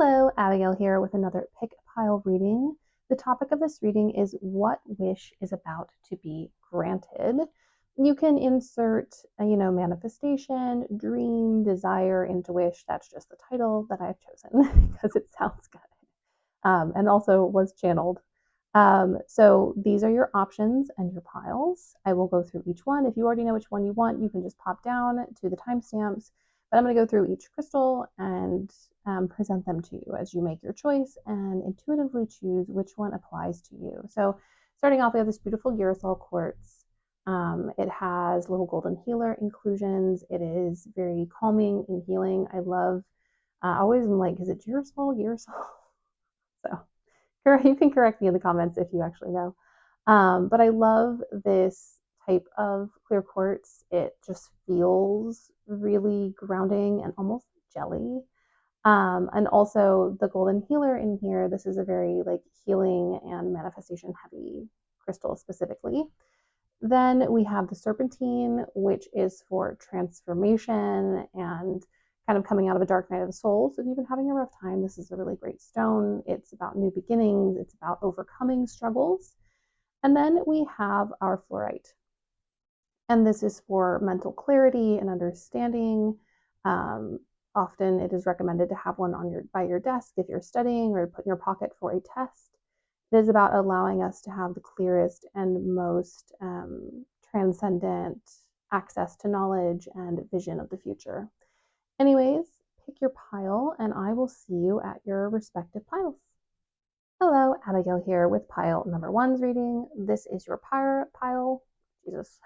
Hello, Abigail here with another pick pile reading. The topic of this reading is what wish is about to be granted. You can insert, manifestation, dream, desire into wish. That's just the title that I've chosen because it sounds good and also was channeled. So these are your options and your piles. I will go through each one. If you already know which one you want, you can just pop down to the timestamps. But I'm going to go through each crystal and present them to you as you make your choice and intuitively choose which one applies to you. So starting off, we have this beautiful Urusol quartz. It has little golden healer inclusions. It is very calming and healing. I love, I always am like, is it Urusol? Urusol? So you can correct me in the comments if you actually know. But I love this type of clear quartz. It just feels really grounding and almost jelly. And also the golden healer in here, this is a very like healing and manifestation heavy crystal specifically. Then we have the serpentine, which is for transformation and kind of coming out of a dark night of the soul. So if you've been having a rough time, this is a really great stone. It's about new beginnings. It's about overcoming struggles. And then we have our fluorite. And this is for mental clarity and understanding. Often it is recommended to have one on by your desk if you're studying or put in your pocket for a test. It is about allowing us to have the clearest and most transcendent access to knowledge and vision of the future. Anyways, pick your pile and I will see you at your respective piles. Hello, Abigail here with pile number one's reading. This is your pile, Jesus,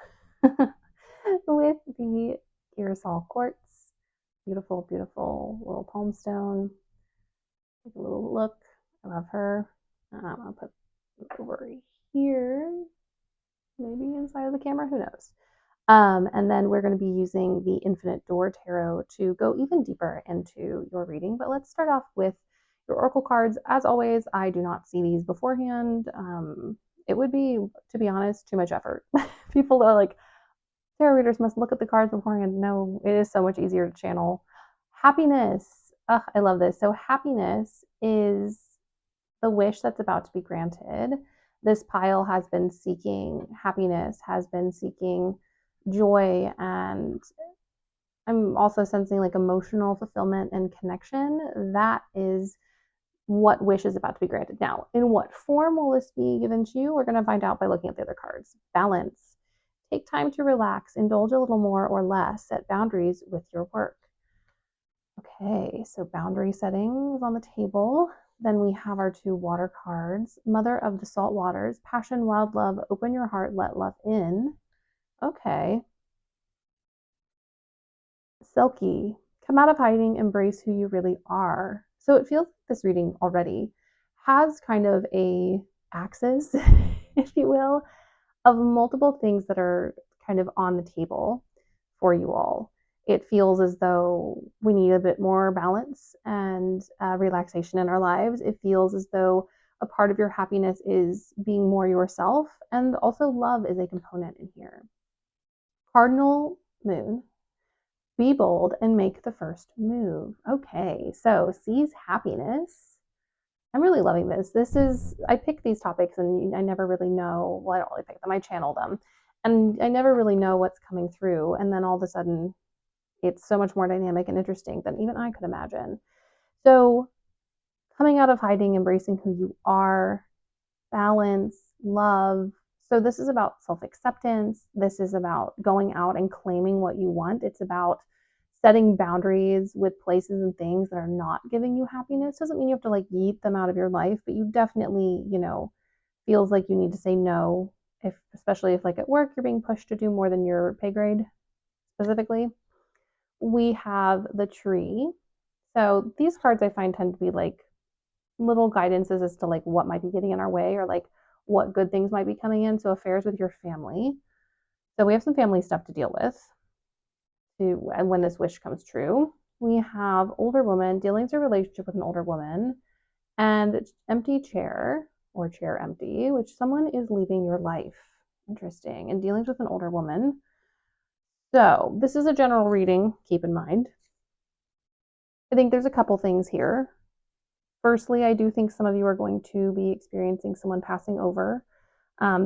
with the Urusol quartz. Beautiful, beautiful little palm stone. Take a little look. I love her. I'll put it over here, maybe inside of the camera, who knows. And then we're going to be using the Infinite Door Tarot to go even deeper into your reading. But let's start off with your oracle cards. As always, I do not see these beforehand. It would be, to be honest, too much effort. People are like, tarot readers must look at the cards beforehand. No, it is so much easier to channel. Happiness. Ugh, I love this. So happiness is the wish that's about to be granted. This pile has been seeking happiness, has been seeking joy, and I'm also sensing like emotional fulfillment and connection. That is what wish is about to be granted. Now, in what form will this be given to you? We're going to find out by looking at the other cards. Balance. Take time to relax, indulge a little more or less, set boundaries with your work. Okay, so boundary setting is on the table. Then we have our two water cards. Mother of the Salt Waters, passion, wild love, open your heart, let love in. Okay. Silky, come out of hiding, embrace who you really are. So it feels like this reading already has kind of a axis, if you will, of multiple things that are kind of on the table for you all. It feels as though we need a bit more balance and relaxation in our lives. It feels as though a part of your happiness is being more yourself, and also love is a component in here. Cardinal moon, be bold and make the first move. Okay, so seize happiness. I'm really loving this. I pick these topics and I never really know, well, I don't really pick them, I channel them. And I never really know what's coming through. And then all of a sudden, it's so much more dynamic and interesting than even I could imagine. So coming out of hiding, embracing who you are, balance, love. So this is about self-acceptance. This is about going out and claiming what you want. It's about setting boundaries with places and things that are not giving you happiness. Doesn't mean you have to like yeet them out of your life, but you definitely, feels like you need to say no, especially if like at work you're being pushed to do more than your pay grade specifically. We have the tree. So these cards I find tend to be like little guidances as to like what might be getting in our way or like what good things might be coming in. So affairs with your family. So we have some family stuff to deal with when this wish comes true. We have older woman, dealing with a relationship with an older woman, and empty chair or chair empty, which someone is leaving your life. Interesting. And dealings with an older woman. So this is a general reading, keep in mind. I think there's a couple things here. Firstly, I do think some of you are going to be experiencing someone passing over.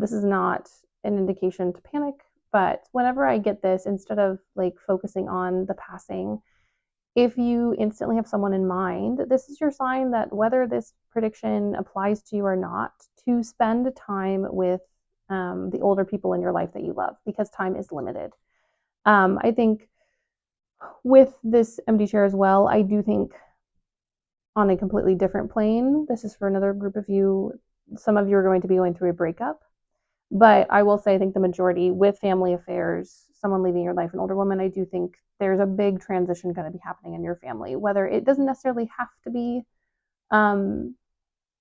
This is not an indication to panic, but whenever I get this, instead of like focusing on the passing, if you instantly have someone in mind, this is your sign that whether this prediction applies to you or not, to spend time with the older people in your life that you love, because time is limited. I think with this empty chair as well, I do think on a completely different plane, this is for another group of you. Some of you are going to be going through a breakup, but I will say, I think the majority with family affairs, someone leaving your life, an older woman, I do think there's a big transition going to be happening in your family, whether it doesn't necessarily have to be, um,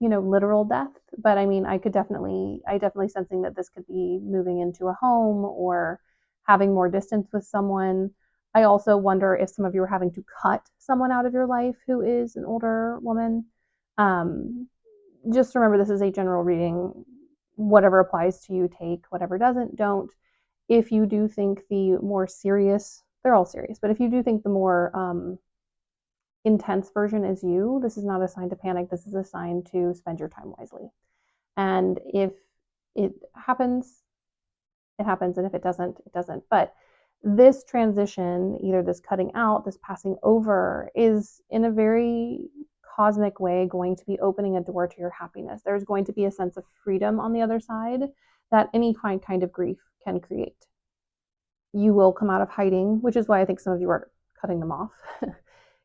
literal death, but I mean, I definitely sensing that this could be moving into a home or having more distance with someone. I also wonder if some of you are having to cut someone out of your life who is an older woman. Um, just remember, this is a general reading. Whatever applies to you, take. Whatever doesn't, don't. If you do think the more serious, they're all serious, but if you do think the more intense version is you, this is not a sign to panic. This is a sign to spend your time wisely. And if it happens, it happens. And if it doesn't, it doesn't. But this transition, either this cutting out, this passing over, is in a very cosmic way going to be opening a door to your happiness. There's going to be a sense of freedom on the other side that any kind of grief can create. You will come out of hiding, which is why I think some of you are cutting them off.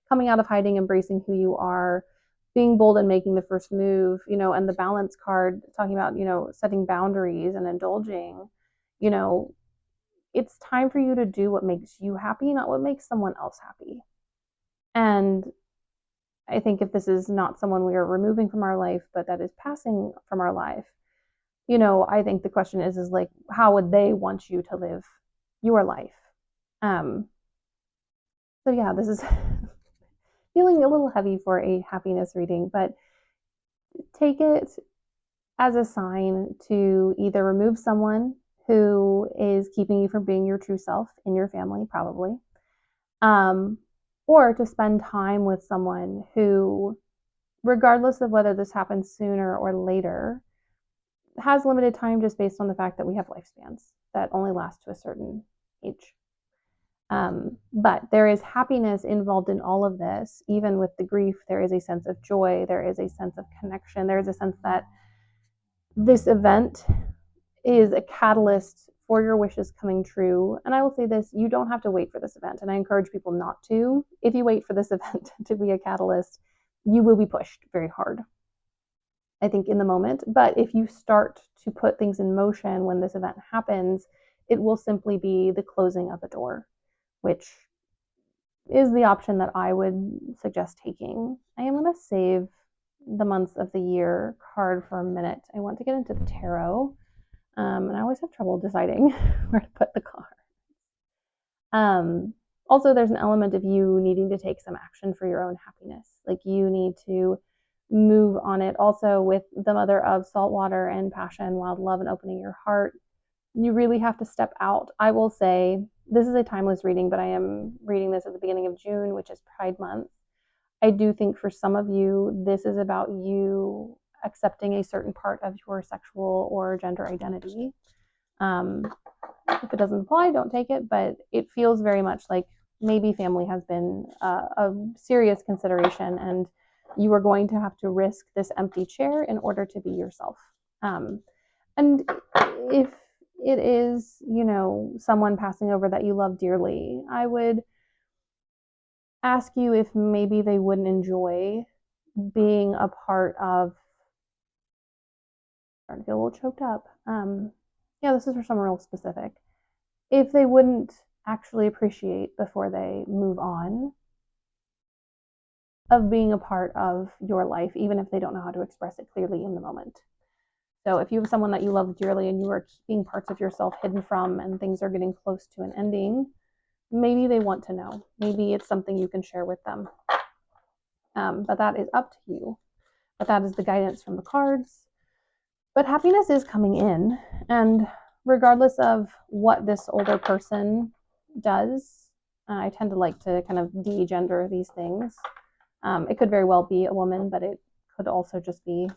Coming out of hiding, embracing who you are, being bold and making the first move, and the balance card talking about, setting boundaries and indulging, you know, it's time for you to do what makes you happy, not what makes someone else happy. And I think if this is not someone we are removing from our life, but that is passing from our life, I think the question is like, how would they want you to live your life? Um, so yeah, this is feeling a little heavy for a happiness reading, but take it as a sign to either remove someone who is keeping you from being your true self in your family, probably, um, or to spend time with someone who, regardless of whether this happens sooner or later, has limited time just based on the fact that we have lifespans that only last to a certain age. But there is happiness involved in all of this. Even with the grief, there is a sense of joy, there is a sense of connection, there is a sense that this event is a catalyst for your wishes coming true. And I will say this, you don't have to wait for this event. And I encourage people not to. If you wait for this event to be a catalyst, you will be pushed very hard, I think, in the moment. But if you start to put things in motion when this event happens, it will simply be the closing of a door, which is the option that I would suggest taking. I am going to save the months of the year card for a minute. I want to get into the tarot, and I always have trouble deciding where to put the card. Also, there's an element of you needing to take some action for your own happiness. Like you need to move on it. Also, with the mother of salt water and passion, wild love, and opening your heart, you really have to step out. I will say this is a timeless reading, but I am reading this at the beginning of June, which is Pride Month. I do think for some of you, this is about you accepting a certain part of your sexual or gender identity. If it doesn't apply, don't take it, but it feels very much like maybe family has been a serious consideration and you are going to have to risk this empty chair in order to be yourself. And if it is, someone passing over that you love dearly, I would ask you if maybe they wouldn't enjoy being a part of, I'm starting to feel a little choked up. Yeah, this is for someone real specific. If they wouldn't actually appreciate before they move on of being a part of your life, even if they don't know how to express it clearly in the moment. So if you have someone that you love dearly and you are keeping parts of yourself hidden from and things are getting close to an ending, maybe they want to know. Maybe it's something you can share with them. But that is up to you. But that is the guidance from the cards. But happiness is coming in. And regardless of what this older person does, I tend to like to kind of de-gender these things. It could very well be a woman, but it could also just be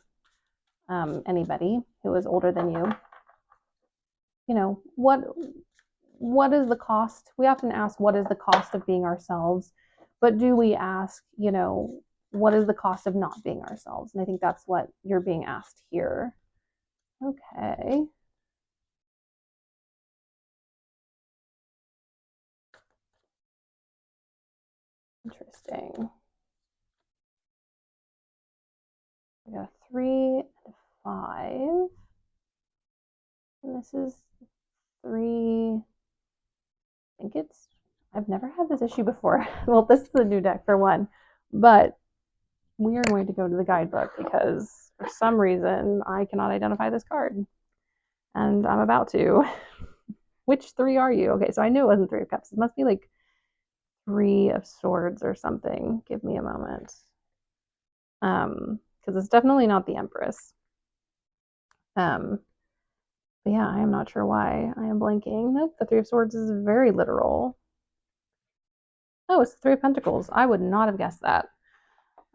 anybody who is older than you. You know, what is the cost? We often ask, what is the cost of being ourselves? But do we ask, you know, what is the cost of not being ourselves? And I think that's what you're being asked here. Okay. Interesting. We got a 3 and a 5. And this is 3. I think it's, I've never had this issue before. Well, this is a new deck for one, but we are going to go to the guidebook because for some reason I cannot identify this card. And I'm about to. Which 3 are you? Okay, so I knew it wasn't 3 of Cups. It must be like 3 of Swords or something. Give me a moment. Because it's definitely not the Empress. But yeah, I am not sure why I am blanking. Nope, the 3 of Swords is very literal. Oh, it's the 3 of Pentacles. I would not have guessed that.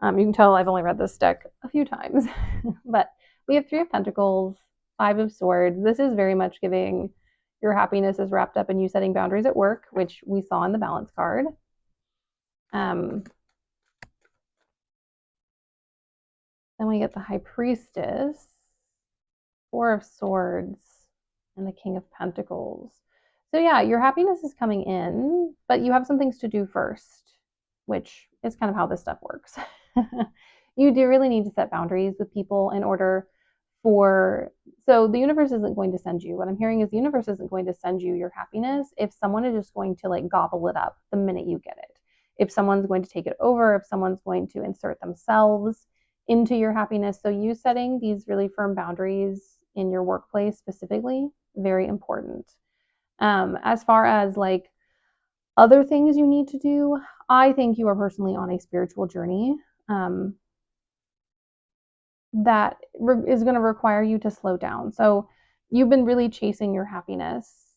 You can tell I've only read this deck a few times. But we have 3 of Pentacles, 5 of Swords. This is very much giving your happiness is wrapped up in you setting boundaries at work, which we saw in the Balance card. Then we get the High Priestess, 4 of Swords, and the King of Pentacles. So yeah, your happiness is coming in, but you have some things to do first, which is kind of how this stuff works. You do really need to set boundaries with people in order for, so the universe isn't going to send you, what I'm hearing is the universe isn't going to send you your happiness if someone is just going to like gobble it up the minute you get it. If someone's going to take it over, if someone's going to insert themselves into your happiness. So you setting these really firm boundaries in your workplace specifically, very important. As far as like other things you need to do, I think you are personally on a spiritual journey that is going to require you to slow down. So you've been really chasing your happiness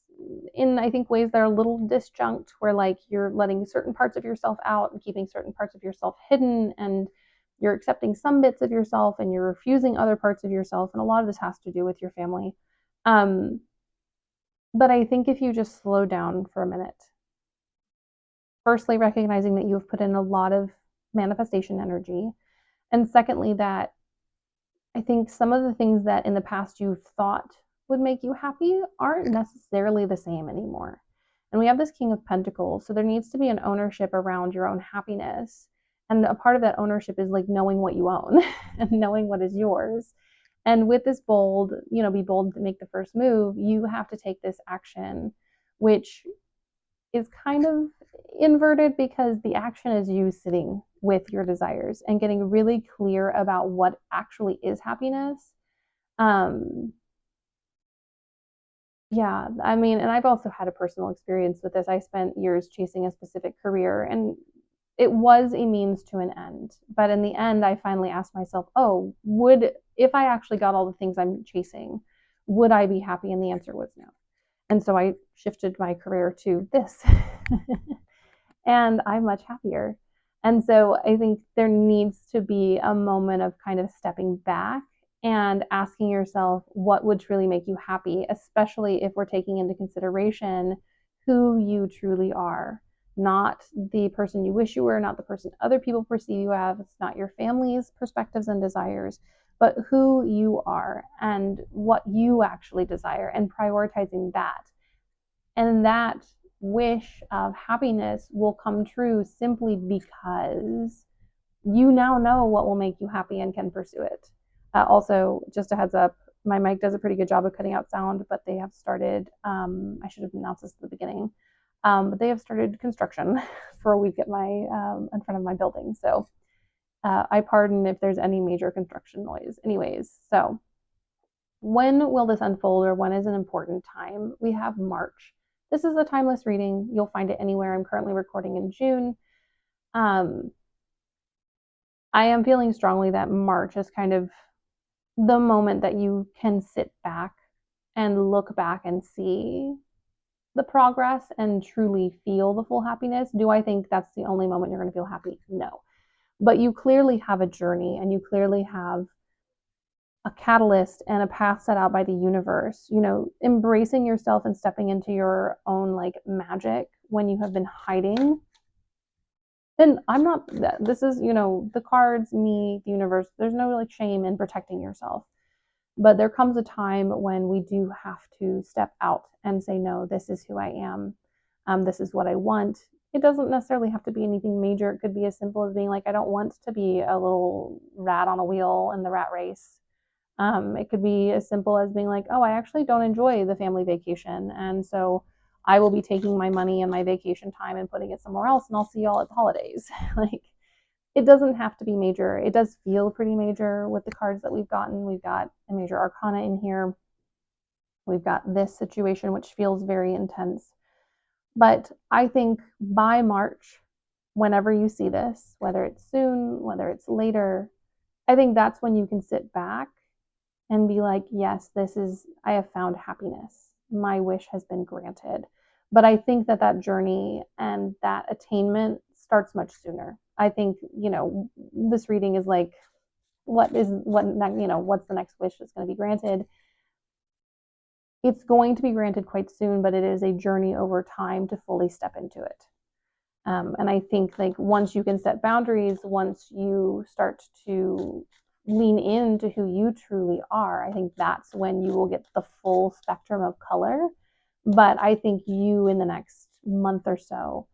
in, I think, ways that are a little disjunct, where like you're letting certain parts of yourself out and keeping certain parts of yourself hidden, and you're accepting some bits of yourself and you're refusing other parts of yourself. And a lot of this has to do with your family. But I think if you just slow down for a minute, firstly, recognizing that you have put in a lot of manifestation energy. And secondly, that I think some of the things that in the past you've thought would make you happy aren't necessarily the same anymore. And we have this King of Pentacles, so there needs to be an ownership around your own happiness. And a part of that ownership is like knowing what you own and knowing what is yours. And with this bold, be bold to make the first move, you have to take this action, which is kind of inverted because the action is you sitting with your desires and getting really clear about what actually is happiness. Yeah, I mean, and I've also had a personal experience with this. I spent years chasing a specific career, and it was a means to an end. But in the end, I finally asked myself, oh, if I actually got all the things I'm chasing, would I be happy? And the answer was no. And so I shifted my career to this. And I'm much happier. And so I think there needs to be a moment of kind of stepping back and asking yourself what would truly make you happy, especially if we're taking into consideration who you truly are, not the person you wish you were, not the person other people perceive you as, it's not your family's perspectives and desires, but who you are and what you actually desire, and prioritizing that. And that wish of happiness will come true simply because you now know what will make you happy and can pursue it. Also, just a heads up, my mic does a pretty good job of cutting out sound, but they have started, I should have announced this at the beginning, but they have started construction for a week at in front of my building. So I pardon if there's any major construction noise. Anyways, so when will this unfold, or when is an important time? We have March. This is a timeless reading. You'll find it anywhere. I'm currently recording in June. I am feeling strongly that March is kind of the moment that you can sit back and look back and see the progress and truly feel the full happiness. Do I think that's the only moment you're going to feel happy? No. but you clearly have a journey and you clearly have a catalyst and a path set out by the universe, embracing yourself and stepping into your own like magic when you have been hiding. Then I'm not, this is, the cards, me, the universe, there's no like shame in protecting yourself. But there comes a time when we do have to step out and say, no, this is who I am. This is what I want. It doesn't necessarily have to be anything major. It could be as simple as being like, I don't want to be a little rat on a wheel in the rat race. It could be as simple as being like, oh, I actually don't enjoy the family vacation. And so I will be taking my money and my vacation time and putting it somewhere else, and I'll see y'all at the holidays. Like, it doesn't have to be major. It does feel pretty major with the cards that we've gotten. We've got a major arcana in here. We've got this situation, which feels very intense. But I think by March, whenever you see this, whether it's soon, whether it's later, I think that's when you can sit back and be like, yes, I have found happiness. My wish has been granted. But I think that journey and that attainment starts much sooner. I think, this reading is like, what's the next wish that's going to be granted? It's going to be granted quite soon, but it is a journey over time to fully step into it. And I think like once you can set boundaries, once you start to lean into who you truly are, I think that's when you will get the full spectrum of color. But I think you in the next month or so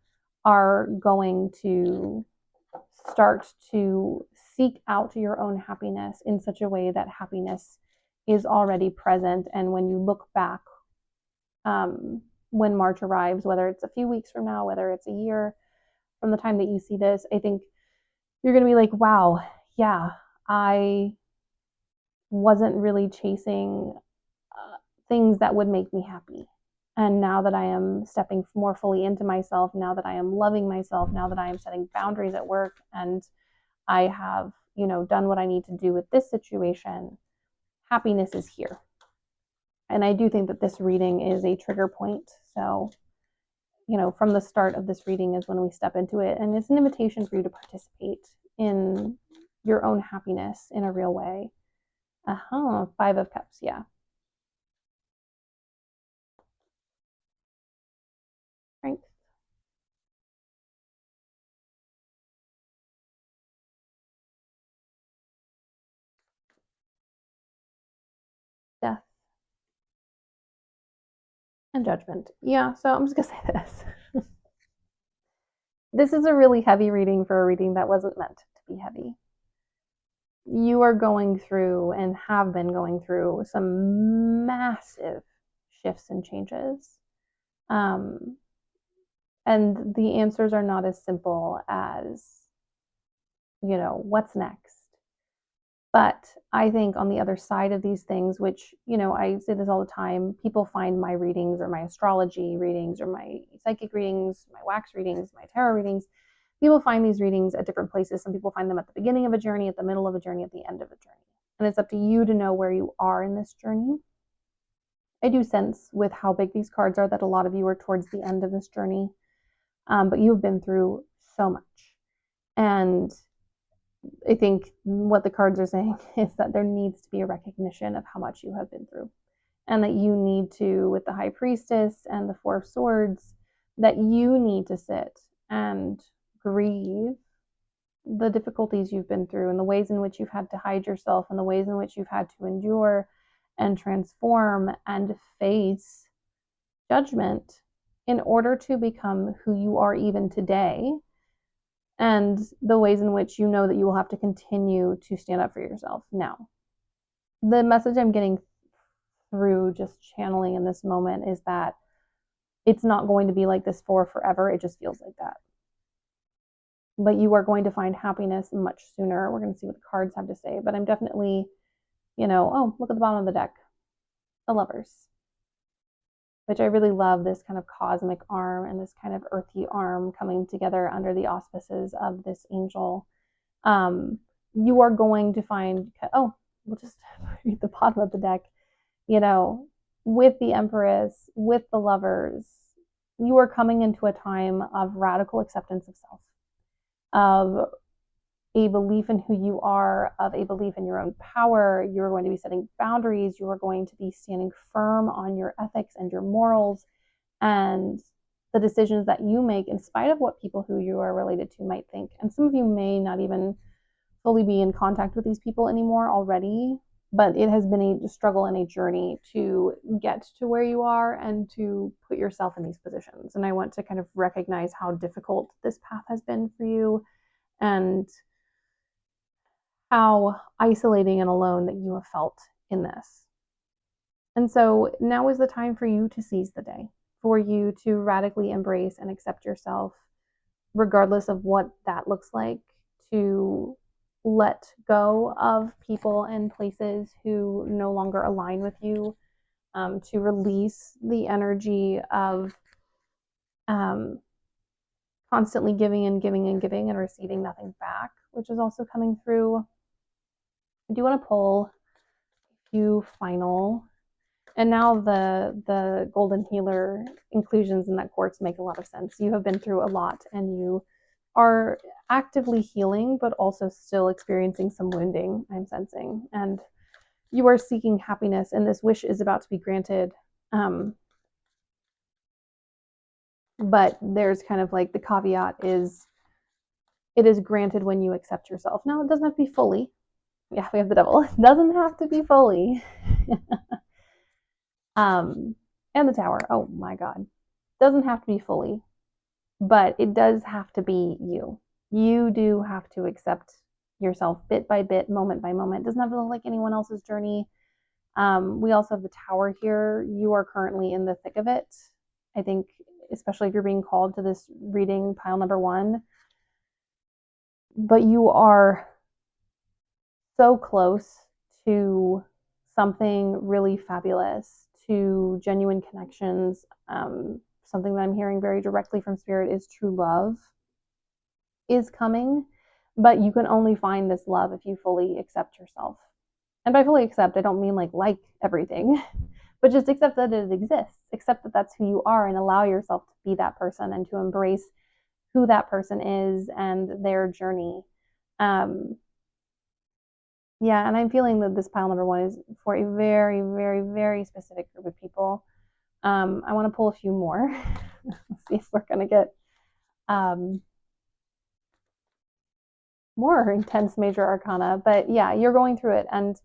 are going to start to seek out your own happiness in such a way that happiness is already present. And when you look back, when March arrives, whether it's a few weeks from now, whether it's a year from the time that you see this, I think you're going to be like, wow, yeah, I wasn't really chasing things that would make me happy. And now that I am stepping more fully into myself, now that I am loving myself, now that I am setting boundaries at work, and I have, done what I need to do with this situation, happiness is here. And I do think that this reading is a trigger point. So, from the start of this reading is when we step into it. And it's an invitation for you to participate in your own happiness in a real way. Five of Cups, yeah. Strength. Death. And Judgment. Yeah, so I'm just going to say this. This is a really heavy reading for a reading that wasn't meant to be heavy. You are going through and have been going through some massive shifts and changes. And the answers are not as simple as, what's next? But I think on the other side of these things, which, I say this all the time, people find my readings or my astrology readings or my psychic readings, my wax readings, my tarot readings. People find these readings at different places. Some people find them at the beginning of a journey, at the middle of a journey, at the end of a journey. And it's up to you to know where you are in this journey. I do sense with how big these cards are that a lot of you are towards the end of this journey, but you've been through so much. And I think what the cards are saying is that there needs to be a recognition of how much you have been through, and that you need to, with the High Priestess and the Four of Swords, that you need to sit and grieve the difficulties you've been through and the ways in which you've had to hide yourself and the ways in which you've had to endure and transform and face judgment in order to become who you are even today, and the ways in which you know that you will have to continue to stand up for yourself. Now, the message I'm getting through just channeling in this moment is that it's not going to be like this for forever. It just feels like that. But you are going to find happiness much sooner. We're going to see what the cards have to say. But I'm definitely, oh, look at the bottom of the deck. The Lovers. Which I really love, this kind of cosmic arm and this kind of earthy arm coming together under the auspices of this angel. You are going to find, we'll just read the bottom of the deck, with the Empress, with the Lovers, you are coming into a time of radical acceptance of self, of a belief in who you are, of a belief in your own power. You're going to be setting boundaries. You are going to be standing firm on your ethics and your morals and the decisions that you make in spite of what people who you are related to might think. And some of you may not even fully be in contact with these people anymore already, but it has been a struggle and a journey to get to where you are and to put yourself in these positions. And I want to kind of recognize how difficult this path has been for you and how isolating and alone that you have felt in this. And so now is the time for you to seize the day, for you to radically embrace and accept yourself, regardless of what that looks like, to let go of people and places who no longer align with you, to release the energy of um, constantly giving and giving and giving and receiving nothing back, which is also coming through. I do want to pull a few final. And now the golden healer inclusions in that quartz make a lot of sense. You have been through a lot and you are actively healing, but also still experiencing some wounding, I'm sensing. And you are seeking happiness, and this wish is about to be granted. But there's kind of like the caveat is it is granted when you accept yourself. Now, it doesn't have to be fully. Yeah, we have the devil. It doesn't have to be fully. And the tower. Oh my God. Doesn't have to be fully, but it does have to be you. You do have to accept yourself bit by bit, moment by moment. It doesn't have to look like anyone else's journey. We also have the tower here. You are currently in the thick of it. I think, especially if you're being called to this reading, pile number 1, but you are so close to something really fabulous, to genuine connections. Something that I'm hearing very directly from Spirit is true love is coming, but you can only find this love if you fully accept yourself. And by fully accept, I don't mean like everything, but just accept that it exists, accept that that's who you are, and allow yourself to be that person and to embrace who that person is and their journey. Yeah, and I'm feeling that this pile number 1 is for a very, very, very specific group of people. I want to pull a few more. See if we're going to get more intense major arcana. But yeah, you're going through it, and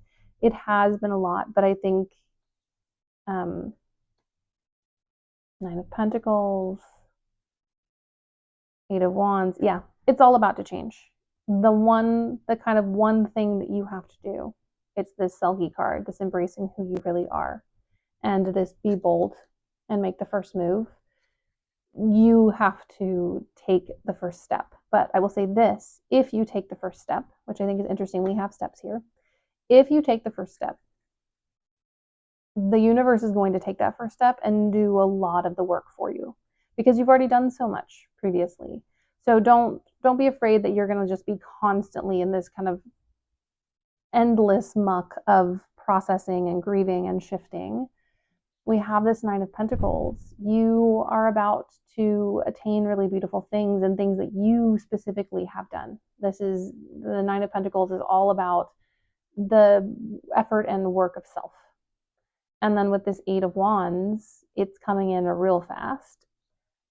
it has been a lot. But I think 9 of Pentacles, 8 of Wands. Yeah, it's all about to change. The kind of one thing that you have to do, it's this Selkie card, this embracing who you really are, and this be bold and make the first move. You have to take the first step. But I will say this, if you take the first step, which I think is interesting, we have steps here. If you take the first step, the universe is going to take that first step and do a lot of the work for you because you've already done so much previously. So don't be afraid that you're going to just be constantly in this kind of endless muck of processing and grieving and shifting. We have this 9 of Pentacles. You are about to attain really beautiful things and things that you specifically have done. This is the 9 of Pentacles is all about the effort and work of self. And then with this 8 of Wands, it's coming in real fast.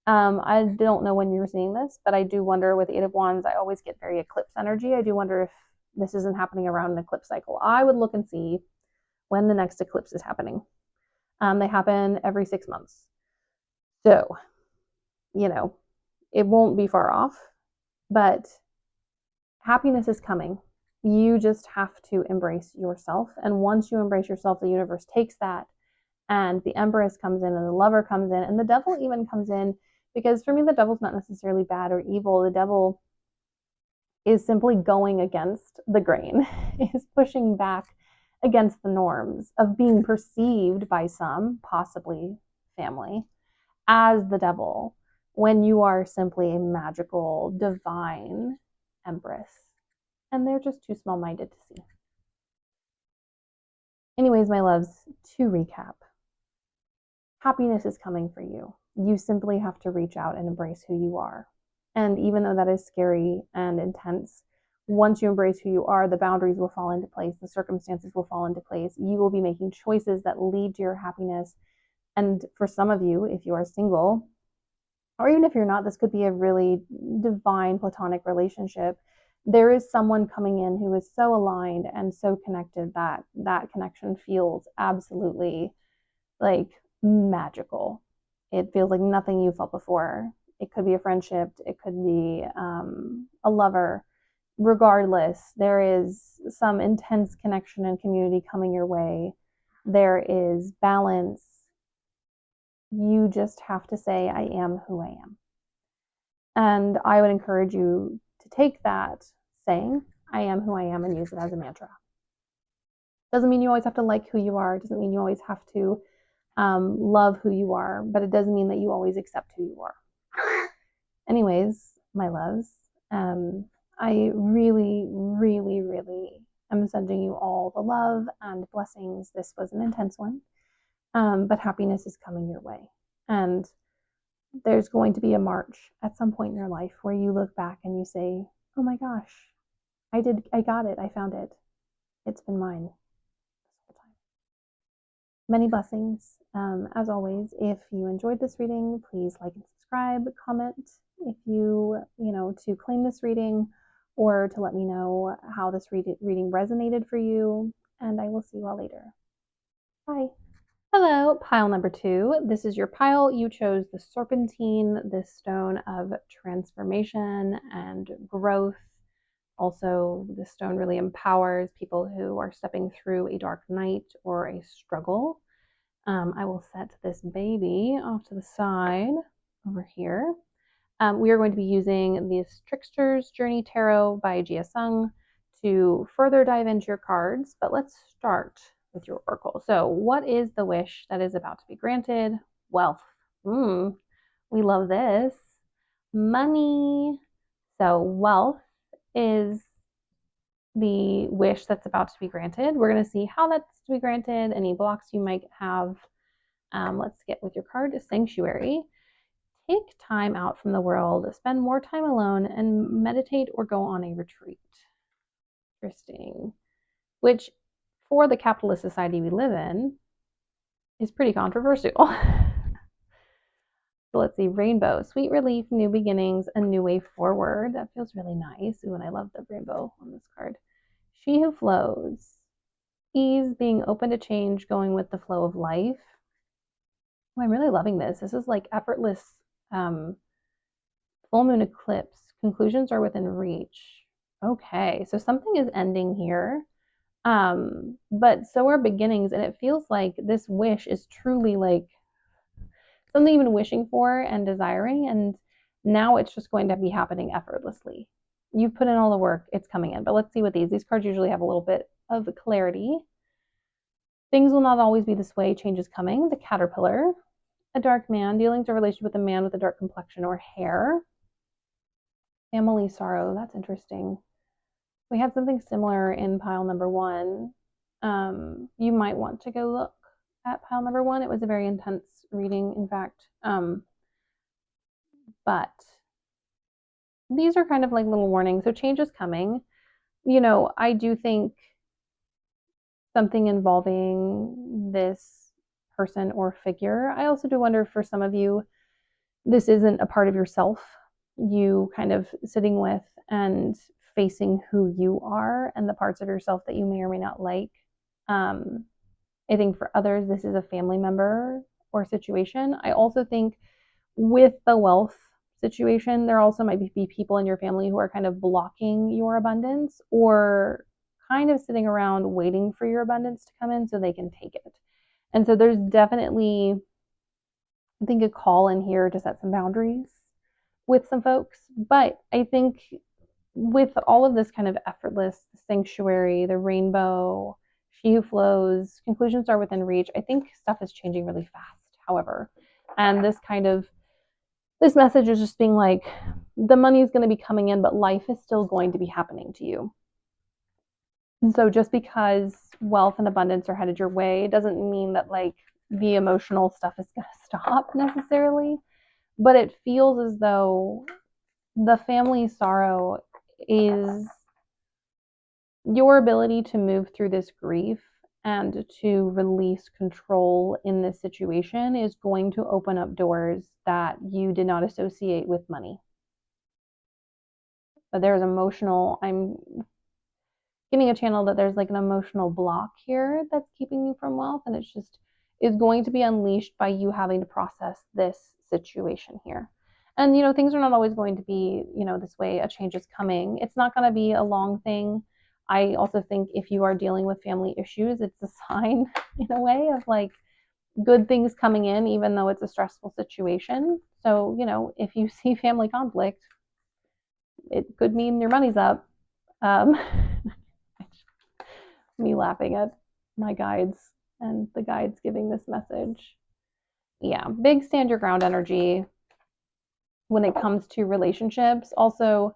I don't know when you're seeing this, but I do wonder with 8 of Wands, I always get very eclipse energy. I do wonder if this isn't happening around an eclipse cycle. I would look and see when the next eclipse is happening. They happen every 6 months. So, it won't be far off, but happiness is coming. You just have to embrace yourself. And once you embrace yourself, the universe takes that, and the Empress comes in, and the Lover comes in, and the Devil even comes in. Because for me, the devil's not necessarily bad or evil. The devil is simply going against the grain, is pushing back against the norms of being perceived by some, possibly family, as the devil when you are simply a magical, divine empress. And they're just too small minded to see. Anyways, my loves, to recap, happiness is coming for you. You simply have to reach out and embrace who you are. And even though that is scary and intense, once you embrace who you are, the boundaries will fall into place, the circumstances will fall into place. You will be making choices that lead to your happiness. And for some of you, if you are single, or even if you're not, this could be a really divine platonic relationship. There is someone coming in who is so aligned and so connected that that connection feels absolutely like magical. It feels like nothing you felt before. It could be a friendship, it could be a lover. Regardless, there is some intense connection and community coming your way. There is balance. You just have to say, I am who I am. And I would encourage you to take that saying, I am who I am, and use it as a mantra. Doesn't mean you always have to like who you are. It doesn't mean you always have to love who you are, but it does mean that you always accept who you are. Anyways, my loves, I really, really, really am sending you all the love and blessings. This was an intense one, but happiness is coming your way. And there's going to be a March at some point in your life where you look back and you say, oh my gosh, I got it, I found it. It's been mine this whole time. Many blessings. As always, if you enjoyed this reading, please like and subscribe, comment if to claim this reading or to let me know how this reading resonated for you. And I will see you all later. Bye. Hello, pile number 2. This is your pile. You chose the serpentine, this stone of transformation and growth. Also, this stone really empowers people who are stepping through a dark night or a struggle. I will set this baby off to the side over here. We are going to be using this Trickster's Journey Tarot by Jia Sung to further dive into your cards, but let's start with your oracle. So what is the wish that is about to be granted? Wealth. We love this. Money. So wealth is the wish that's about to be granted. We're going to see how that's to be granted, any blocks you might have. Let's get with your card, Sanctuary. Take time out from the world, spend more time alone, and meditate or go on a retreat. Interesting. Which, for the capitalist society we live in, is pretty controversial. So let's see, rainbow, sweet relief, new beginnings, a new way forward. That feels really nice. Ooh, and I love the rainbow on this card. She who flows, ease, being open to change, going with the flow of life. Oh, I'm really loving this. This is like effortless full moon eclipse. Conclusions are within reach. Okay, so something is ending here. But so are beginnings, and it feels like this wish is truly like something you've been wishing for and desiring, and now it's just going to be happening effortlessly. You've put in all the work, it's coming in. But let's see what these cards usually have a little bit of clarity. Things will not always be this way, change is coming. The Caterpillar, a dark man, dealings or relationship with a man with a dark complexion or hair. Family sorrow, that's interesting. We had something similar in pile number 1. You might want to go look at pile number 1. It was a very intense reading, in fact. But these are kind of like little warnings. So change is coming. I do think something involving this person or figure. I also do wonder, for some of you, this isn't a part of yourself. You kind of sitting with and facing who you are and the parts of yourself that you may or may not like. I think for others, this is a family member or situation. I also think with the wealth situation, there also might be people in your family who are kind of blocking your abundance or kind of sitting around waiting for your abundance to come in so they can take it. And so there's definitely, I think, a call in here to set some boundaries with some folks. But I think with all of this kind of effortless, sanctuary, the rainbow, she who flows, conclusions are within reach, I think stuff is changing really fast, however. And this message is just being like, the money is going to be coming in, but life is still going to be happening to you. And so just because wealth and abundance are headed your way doesn't mean that like the emotional stuff is going to stop necessarily. But it feels as though the family sorrow is your ability to move through this grief and to release control in this situation is going to open up doors that you did not associate with money. But there's emotional, I'm getting a channel that there's like an emotional block here that's keeping you from wealth, and it's just is going to be unleashed by you having to process this situation here. And things are not always going to be this way. A change is coming. It's not going to be a long thing. I also think if you are dealing with family issues, it's a sign in a way of like good things coming in, even though it's a stressful situation. So if you see family conflict, it could mean your money's up. um, Me laughing at my guides and the guides giving this message. Yeah, big stand your ground energy when it comes to relationships. Also,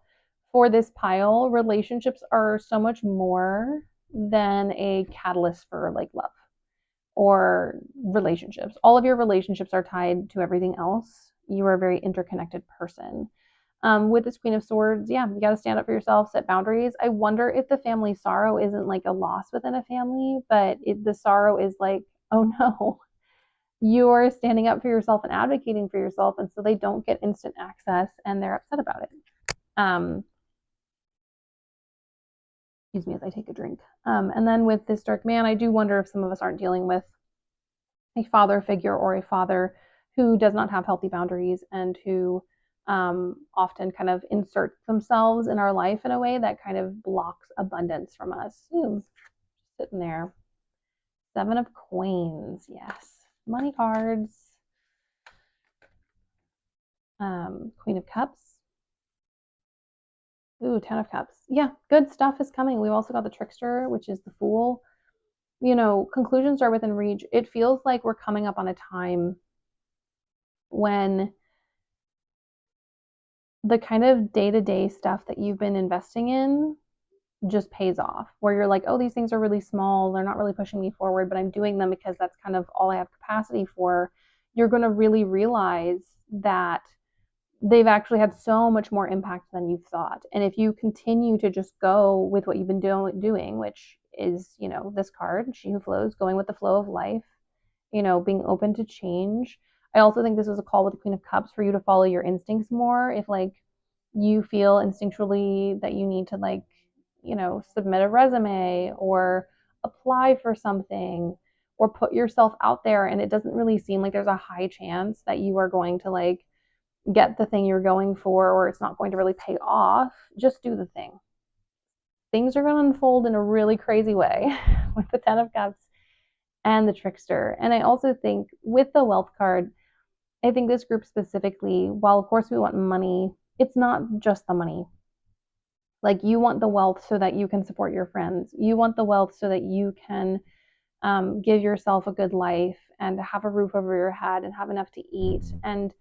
for this pile, relationships are so much more than a catalyst for like love or relationships. All of your relationships are tied to everything else. You are a very interconnected person. With this Queen of Swords, yeah, you got to stand up for yourself, set boundaries. I wonder if the family sorrow isn't like a loss within a family, but the sorrow is like, oh no, you're standing up for yourself and advocating for yourself, and so they don't get instant access and they're upset about it. Um, Excuse me as I take a drink. And then with this Dark Man, I do wonder if some of us aren't dealing with a father figure or a father who does not have healthy boundaries and who often kind of insert themselves in our life in a way that kind of blocks abundance from us. Ooh, sitting there. Seven of Coins, yes. Money cards. Queen of Cups. Ooh, Ten of Cups. Yeah, good stuff is coming. We've also got the Trickster, which is the Fool. Conclusions are within reach. It feels like we're coming up on a time when the kind of day-to-day stuff that you've been investing in just pays off, where you're like, oh, these things are really small, they're not really pushing me forward, but I'm doing them because that's kind of all I have capacity for. You're going to really realize that they've actually had so much more impact than you thought. And if you continue to just go with what you've been doing, which is this card, She Who Flows, going with the flow of life, being open to change. I also think this is a call with the Queen of Cups for you to follow your instincts more. If like you feel instinctually that you need to like, submit a resume or apply for something or put yourself out there and it doesn't really seem like there's a high chance that you are going to like get the thing you're going for or it's not going to really pay off, just do the thing. Things are going to unfold in a really crazy way with the Ten of Cups and the Trickster. And I also think with the Wealth card, I think this group specifically, while of course we want money, it's not just the money. Like you want the wealth so that you can support your friends. You want the wealth so that you can give yourself a good life and have a roof over your head and have enough to eat. And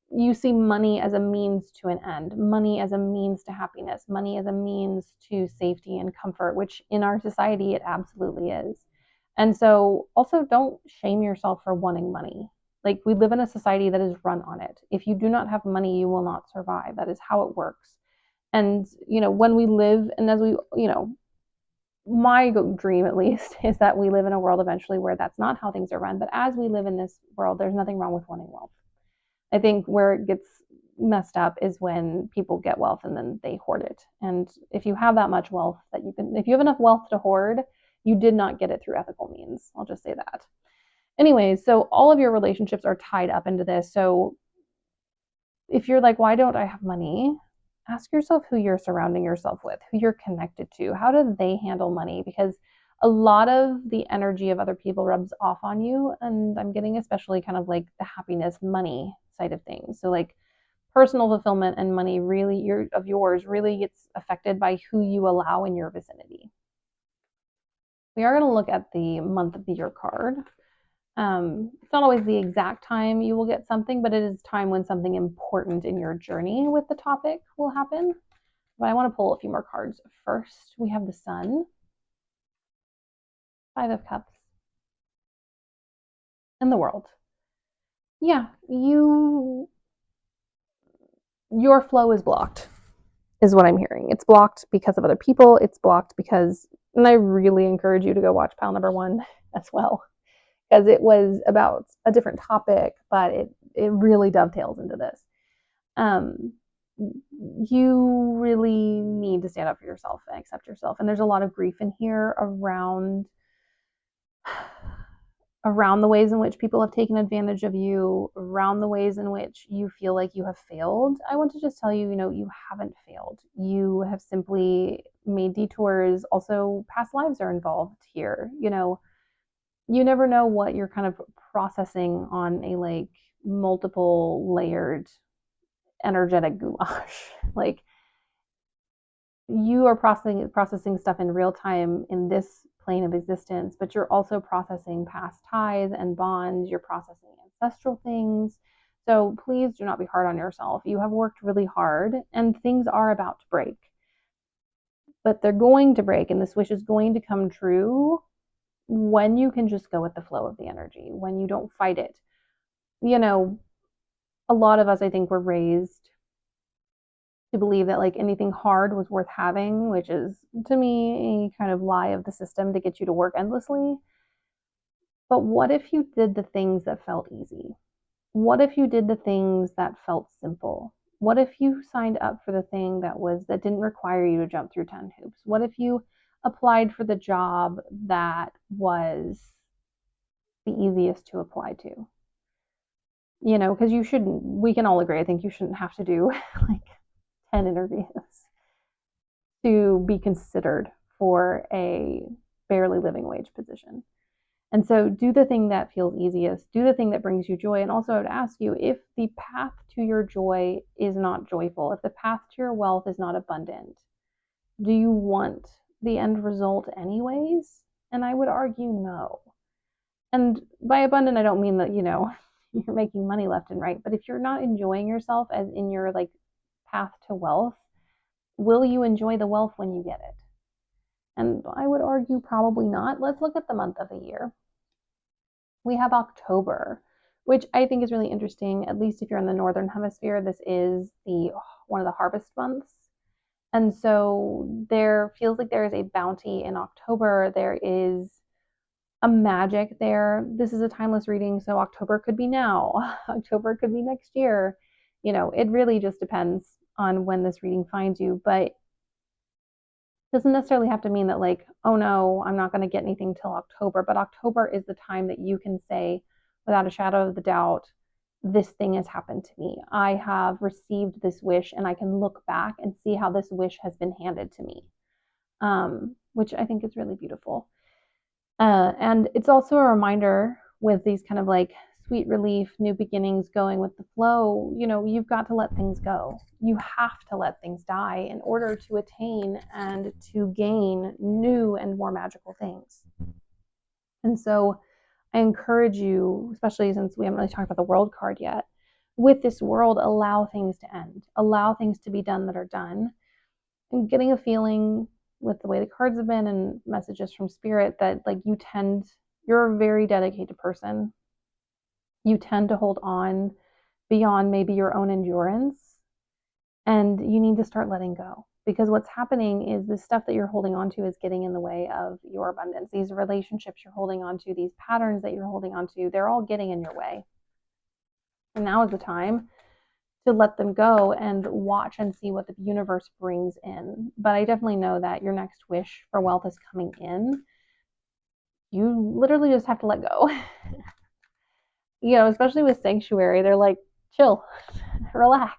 you see money as a means to an end, money as a means to happiness, money as a means to safety and comfort, which in our society it absolutely is. And so also don't shame yourself for wanting money. Like we live in a society that is run on it. If you do not have money, you will not survive. That is how it works. And when we live and as we, my dream at least is that we live in a world eventually where that's not how things are run. But as we live in this world, there's nothing wrong with wanting wealth. I think where it gets messed up is when people get wealth and then they hoard it. And if you have that much wealth that if you have enough wealth to hoard, you did not get it through ethical means. I'll just say that. Anyways, so all of your relationships are tied up into this. So if you're like, why don't I have money? Ask yourself who you're surrounding yourself with, who you're connected to. How do they handle money? Because a lot of the energy of other people rubs off on you. And I'm getting especially kind of like the happiness, money side of things. So like personal fulfillment and money really yours really gets affected by who you allow in your vicinity. We are going to look at the month of the year card. It's not always the exact time you will get something, but it is time when something important in your journey with the topic will happen. But I want to pull a few more cards. First, we have the Sun, Five of Cups, and the World. Yeah, your flow is blocked. is what I'm hearing. It's blocked because of other people. It's blocked because, and I really encourage you to go watch pile number 1 as well, because it was about a different topic, but it really dovetails into this. Um, you really need to stand up for yourself and accept yourself. And there's a lot of grief in here around the ways in which people have taken advantage of you, around the ways in which you feel like you have failed. I want to just tell you, you haven't failed. You have simply made detours. Also, past lives are involved here. You never know what you're kind of processing on a like multiple layered energetic goulash. Like, you are processing stuff in real time in this plane of existence, but you're also processing past ties and bonds. You're processing ancestral things. So please do not be hard on yourself. You have worked really hard and things are about to break, but they're going to break, and this wish is going to come true when you can just go with the flow of the energy, when you don't fight it. A lot of us, I think, were raised to believe that like anything hard was worth having, which is to me a kind of lie of the system to get you to work endlessly. But what if you did the things that felt easy? What if you did the things that felt simple? What if you signed up for the thing that didn't require you to jump through 10 hoops? What if you applied for the job that was the easiest to apply to? Because we can all agree, I think you shouldn't have to do like 10 interviews to be considered for a barely living wage position. And so do the thing that feels easiest, do the thing that brings you joy. And also, I would ask you, if the path to your joy is not joyful, if the path to your wealth is not abundant, do you want the end result anyways? And I would argue no. And by abundant, I don't mean that, you're making money left and right, but if you're not enjoying yourself as in your like path to wealth, will you enjoy the wealth when you get it? And I would argue probably not. Let's look at the month of the year. We have October, which I think is really interesting. At least if you're in the northern hemisphere, this is one of the harvest months. And so there feels like there is a bounty in October. There is a magic there. This is a timeless reading, so October could be now. October could be next year. It really just depends on when this reading finds you, but doesn't necessarily have to mean that like, oh no, I'm not going to get anything till October. But October is the time that you can say without a shadow of the doubt, this thing has happened to me. I have received this wish, and I can look back and see how this wish has been handed to me, which I think is really beautiful. And it's also a reminder with these kind of like sweet relief, new beginnings, going with the flow. You've got to let things go. You have to let things die in order to attain and to gain new and more magical things. And so I encourage you, especially since we haven't really talked about the world card yet, with this world, allow things to end, allow things to be done that are done. And getting a feeling with the way the cards have been and messages from spirit that like you're a very dedicated person. You tend to hold on beyond maybe your own endurance, and you need to start letting go, because what's happening is this stuff that you're holding on to is getting in the way of your abundance. These relationships you're holding on to, these patterns that you're holding on to, they're all getting in your way. And now is the time to let them go and watch and see what the universe brings in. But I definitely know that your next wish for wealth is coming in. You literally just have to let go. Especially with sanctuary, they're like, chill, relax.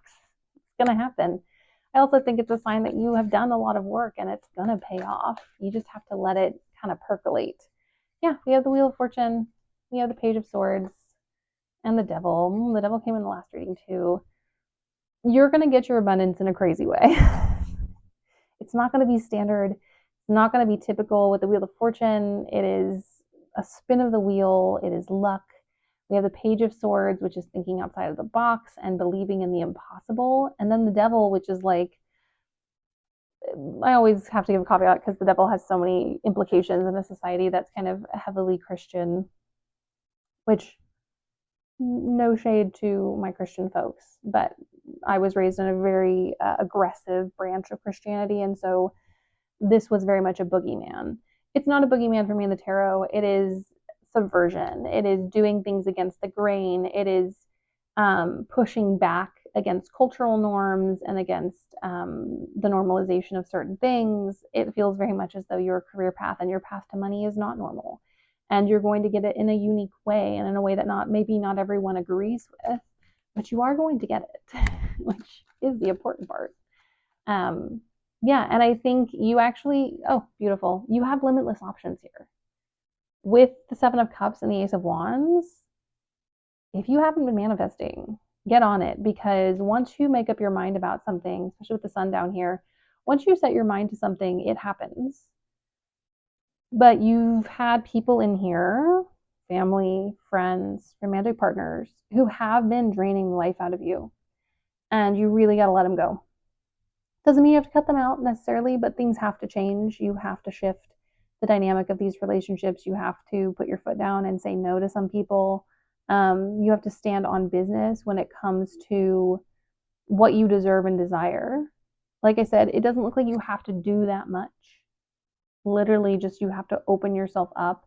It's going to happen. I also think it's a sign that you have done a lot of work and it's going to pay off. You just have to let it kind of percolate. Yeah, we have the Wheel of Fortune. We have the Page of Swords and the Devil. The Devil came in the last reading too. You're going to get your abundance in a crazy way. It's not going to be standard. It's not going to be typical with the Wheel of Fortune. It is a spin of the wheel. It is luck. We have the Page of Swords, which is thinking outside of the box and believing in the impossible. And then the Devil, which is like, I always have to give a caveat because the devil has so many implications in a society that's kind of heavily Christian, which no shade to my Christian folks, but I was raised in a very aggressive branch of Christianity, and so this was very much a boogeyman. It's not a boogeyman for me in the tarot. It is subversion. It is doing things against the grain. It is pushing back against cultural norms and against the normalization of certain things. It feels very much as though your career path and your path to money is not normal. And you're going to get it in a unique way and in a way that maybe not everyone agrees with, but you are going to get it, which is the important part. Um, yeah, and I think you actually, oh, beautiful. You have limitless options here. With the Seven of Cups and the Ace of Wands, if you haven't been manifesting, get on it, because once you make up your mind about something, especially with the sun down here, once you set your mind to something, it happens. But you've had people in here, family, friends, romantic partners, who have been draining the life out of you. And you really got to let them go. Doesn't mean you have to cut them out necessarily, but things have to change. You have to shift the dynamic of these relationships. You have to put your foot down and say no to some people. You have to stand on business when it comes to what you deserve and desire. Like I said, it doesn't look like you have to do that much. Literally, just you have to open yourself up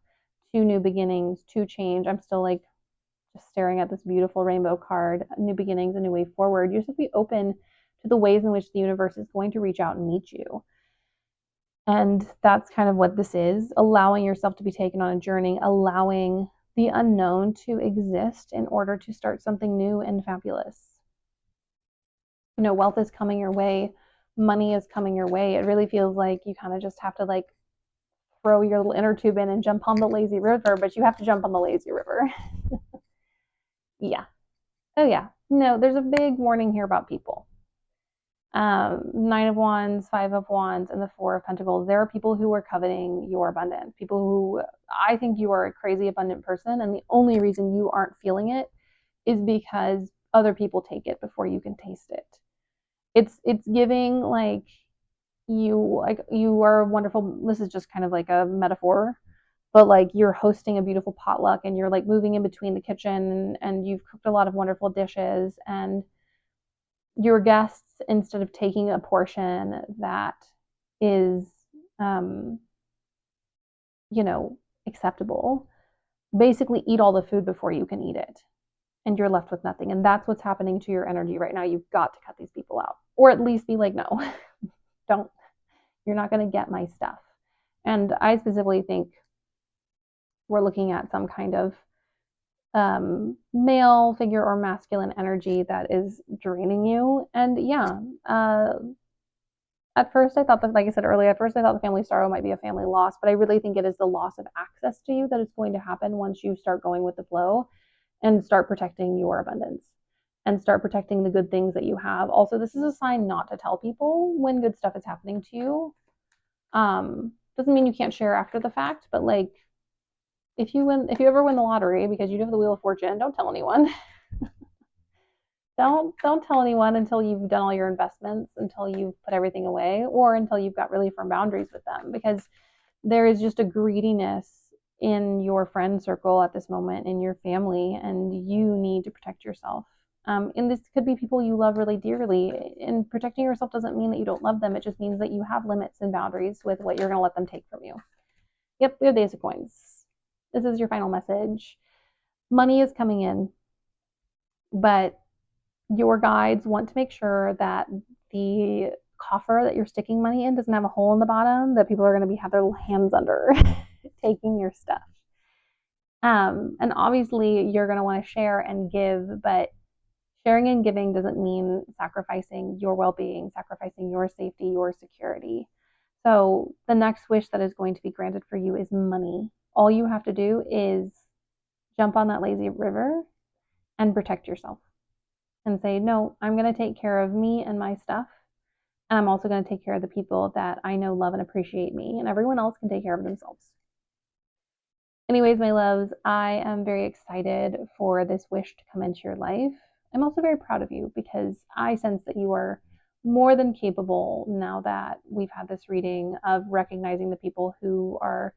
to new beginnings, to change. I'm still like just staring at this beautiful rainbow card, new beginnings, a new way forward. You just have to be open to the ways in which the universe is going to reach out and meet you. And that's kind of what this is, allowing yourself to be taken on a journey, allowing the unknown to exist in order to start something new and fabulous. You know, wealth is coming your way, money is coming your way. It really feels like you kind of just have to like throw your little inner tube in and jump on the lazy river, but you have to jump on the lazy river. Yeah. Oh, yeah. No, there's a big warning here about people. Nine of Wands, Five of Wands, and the Four of Pentacles. There are people who are coveting your abundance. People who, I think you are a crazy abundant person, and the only reason you aren't feeling it is because other people take it before you can taste it. It's giving like you are wonderful. This is just kind of like a metaphor, but like you're hosting a beautiful potluck and you're like moving in between the kitchen and you've cooked a lot of wonderful dishes, and your guests, instead of taking a portion that is um, you know, acceptable, basically eat all the food before you can eat it, and you're left with nothing. And that's what's happening to your energy right now. You've got to cut these people out, or at least be like, no, don't, you're not going to get my stuff. And I specifically think we're looking at some kind of male figure or masculine energy that is draining you. And yeah, at first I thought that, like I said earlier, at first I thought the family sorrow might be a family loss, but I really think it is the loss of access to you that is going to happen once you start going with the flow and start protecting your abundance and start protecting the good things that you have. Also, this is a sign not to tell people when good stuff is happening to you. Doesn't mean you can't share after the fact, but like if you ever win the lottery because you have the Wheel of Fortune, don't tell anyone. Don't tell anyone until you've done all your investments, until you've put everything away, or until you've got really firm boundaries with them, because there is just a greediness in your friend circle at this moment, in your family, and you need to protect yourself. And this could be people you love really dearly. And protecting yourself doesn't mean that you don't love them. It just means that you have limits and boundaries with what you're going to let them take from you. Yep, we have the Ace of Coins. This is your final message. Money is coming in, but your guides want to make sure that the coffer that you're sticking money in doesn't have a hole in the bottom that people are going to have their hands under taking your stuff. And obviously you're going to want to share and give, but sharing and giving doesn't mean sacrificing your well-being, sacrificing your safety, your security. So the next wish that is going to be granted for you is money. All you have to do is jump on that lazy river and protect yourself and say, no, I'm going to take care of me and my stuff. And I'm also going to take care of the people that I know love and appreciate me, and everyone else can take care of themselves. Anyways, my loves, I am very excited for this wish to come into your life. I'm also very proud of you because I sense that you are more than capable, now that we've had this reading, of recognizing the people who are,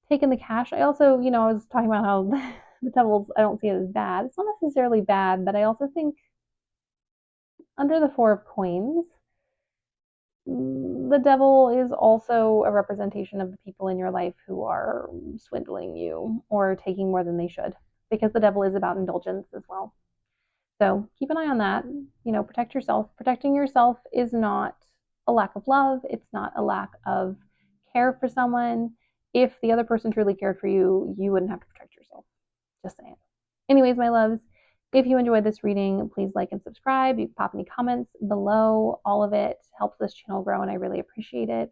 taking the cash. I also, I was talking about how the devils, I don't see it as bad. It's not necessarily bad, but I also think under the Four of Coins, the devil is also a representation of the people in your life who are swindling you or taking more than they should, because the devil is about indulgence as well. So keep an eye on that. Protect yourself. Protecting yourself is not a lack of love. It's not a lack of care for someone. If the other person truly cared for you, you wouldn't have to protect yourself. Just saying. Anyways, my loves, if you enjoyed this reading, please like and subscribe. You can pop any comments below. All of it helps this channel grow, and I really appreciate it.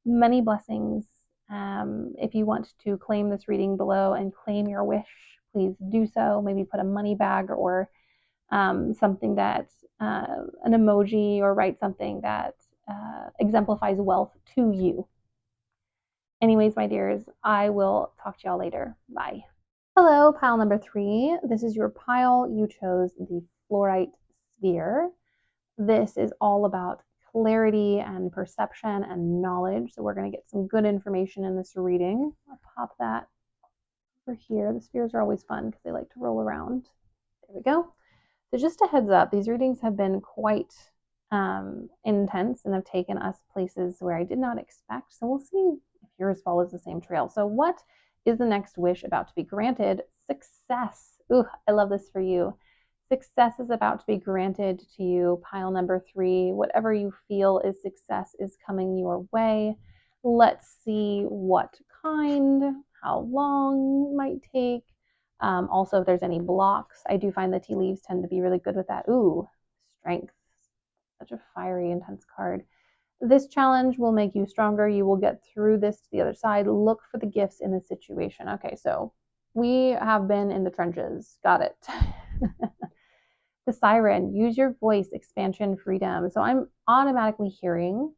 Many blessings. If you want to claim this reading below and claim your wish, please do so. Maybe put a money bag or something that, an emoji, or write something that exemplifies wealth to you. Anyways, my dears, I will talk to y'all later. Bye. Hello, pile number 3. This is your pile. You chose the fluorite sphere. This is all about clarity and perception and knowledge. So we're going to get some good information in this reading. I'll pop that over here. The spheres are always fun because they like to roll around. There we go. So just a heads up, these readings have been quite intense and have taken us places where I did not expect. So we'll see if yours follows the same trail. So what is the next wish about to be granted? Success. Ooh, I love this for you. Success is about to be granted to you, pile number 3. Whatever you feel is success is coming your way. Let's see what kind, how long might take. Also, if there's any blocks, I do find the tea leaves tend to be really good with that. Ooh, strength. Such a fiery, intense card. This challenge will make you stronger. You will get through this to the other side. Look for the gifts in the situation. Okay, so we have been in the trenches. Got it. The siren, use your voice, expansion, freedom. So I'm automatically hearing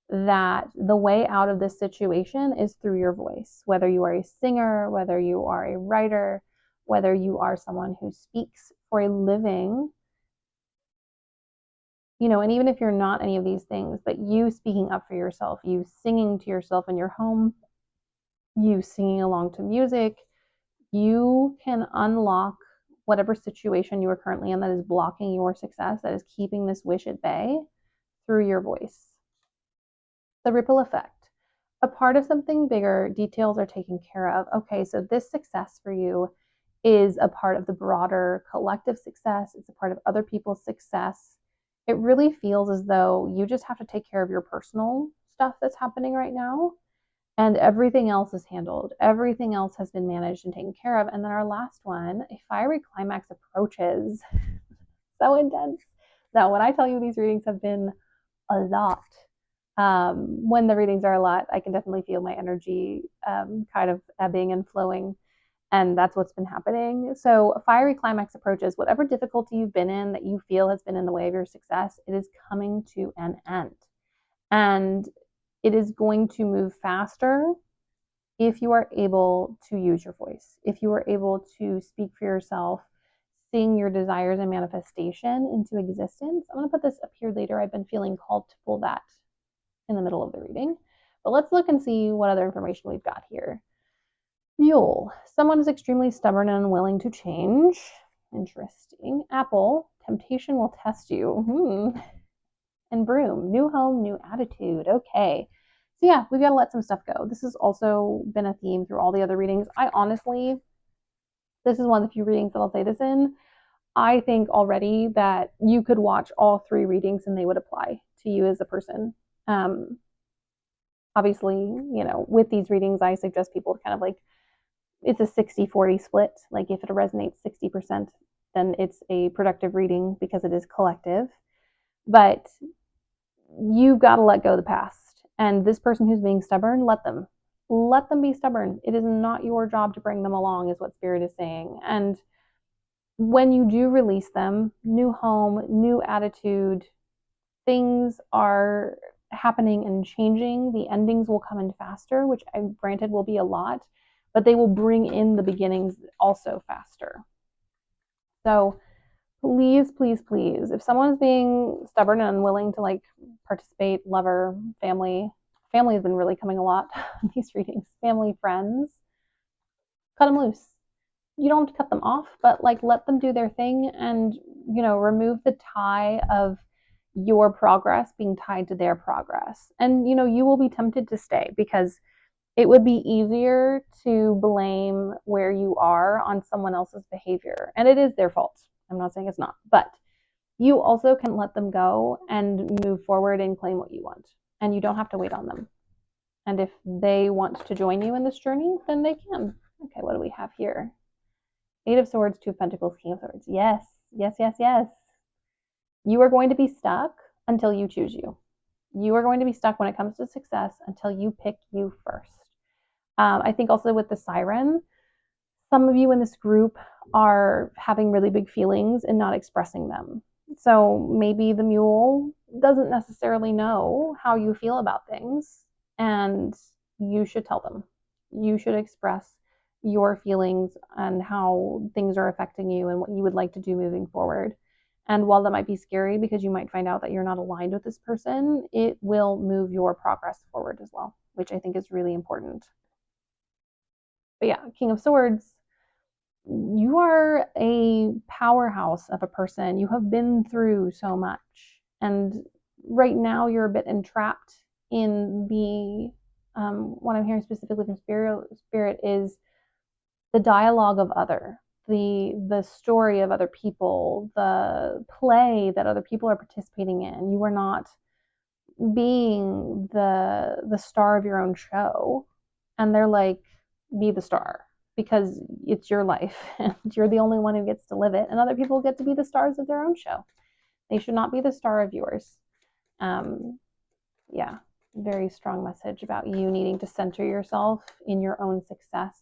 that the way out of this situation is through your voice. Whether you are a singer, whether you are a writer, whether you are someone who speaks for a living, and even if you're not any of these things, but you speaking up for yourself, you singing to yourself in your home, you singing along to music, you can unlock whatever situation you are currently in that is blocking your success, that is keeping this wish at bay, through your voice. The ripple effect. A part of something bigger, details are taken care of. Okay, so this success for you is a part of the broader collective success. It's a part of other people's success. It really feels as though you just have to take care of your personal stuff that's happening right now, and everything else is handled. Everything else has been managed and taken care of. And then our last one, a fiery climax approaches. So intense. Now, when I tell you these readings have been a lot, when the readings are a lot, I can definitely feel my energy kind of ebbing and flowing. And that's what's been happening. So a fiery climax approaches. Whatever difficulty you've been in that you feel has been in the way of your success, it is coming to an end. And it is going to move faster if you are able to use your voice, if you are able to speak for yourself, sing your desires and manifestation into existence. I'm going to put this up here later. I've been feeling called to pull that in the middle of the reading. But let's look and see what other information we've got here. Mule. Someone is extremely stubborn and unwilling to change. Interesting. Apple. Temptation will test you. And Broom. New home, new attitude. Okay. So yeah, we've got to let some stuff go. This has also been a theme through all the other readings. I honestly, this is one of the few readings that I'll say this in. I think already that you could watch all 3 readings and they would apply to you as a person. Obviously, with these readings, I suggest people kind of like, it's a 60-40 split. Like if it resonates 60%, then it's a productive reading because it is collective. But you've got to let go of the past. And this person who's being stubborn, let them be stubborn. It is not your job to bring them along, is what Spirit is saying. And when you do release them, new home, new attitude, things are happening and changing. The endings will come in faster, which granted will be a lot, but they will bring in the beginnings also faster. So please, please, please, if someone is being stubborn and unwilling to participate, lover, family has been really coming a lot in these readings, family, friends, cut them loose. You don't have to cut them off, but let them do their thing and, remove the tie of your progress being tied to their progress. And you will be tempted to stay because it would be easier to blame where you are on someone else's behavior. And it is their fault. I'm not saying it's not, but you also can let them go and move forward and claim what you want. And you don't have to wait on them. And if they want to join you in this journey, then they can. Okay, what do we have here? Eight of Swords, Two of Pentacles, King of Swords. Yes, yes, yes, yes. You are going to be stuck until you choose you. You are going to be stuck when it comes to success until you pick you first. I think also with the Siren, some of you in this group are having really big feelings and not expressing them. So maybe the mule doesn't necessarily know how you feel about things, and you should tell them. You should express your feelings and how things are affecting you and what you would like to do moving forward. And while that might be scary because you might find out that you're not aligned with this person, it will move your progress forward as well, which I think is really important. But yeah, King of Swords, you are a powerhouse of a person. You have been through so much. And right now you're a bit entrapped in the what I'm hearing specifically from spirit is the dialogue of other, the story of other people, the play that other people are participating in. You are not being the star of your own show. And they're like, be the star because it's your life and you're the only one who gets to live it, and other people get to be the stars of their own show. They should not be the star of yours. Yeah, very strong message about you needing to center yourself in your own success.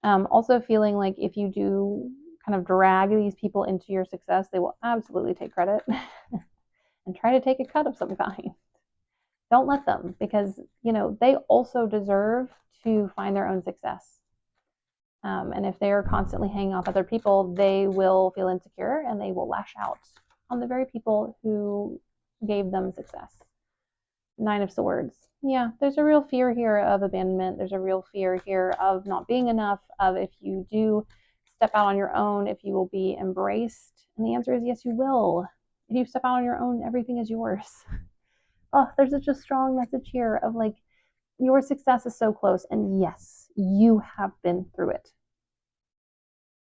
Also feeling like if you do kind of drag these people into your success, they will absolutely take credit and try to take a cut of some kind. Don't let them, because they also deserve to find their own success. And if they are constantly hanging off other people, they will feel insecure and they will lash out on the very people who gave them success. Nine of Swords. Yeah, there's a real fear here of abandonment. There's a real fear here of not being enough, of if you do step out on your own, if you will be embraced. And the answer is yes, you will. If you step out on your own, everything is yours. Oh, there's such a strong message here of like, your success is so close. And yes, you have been through it.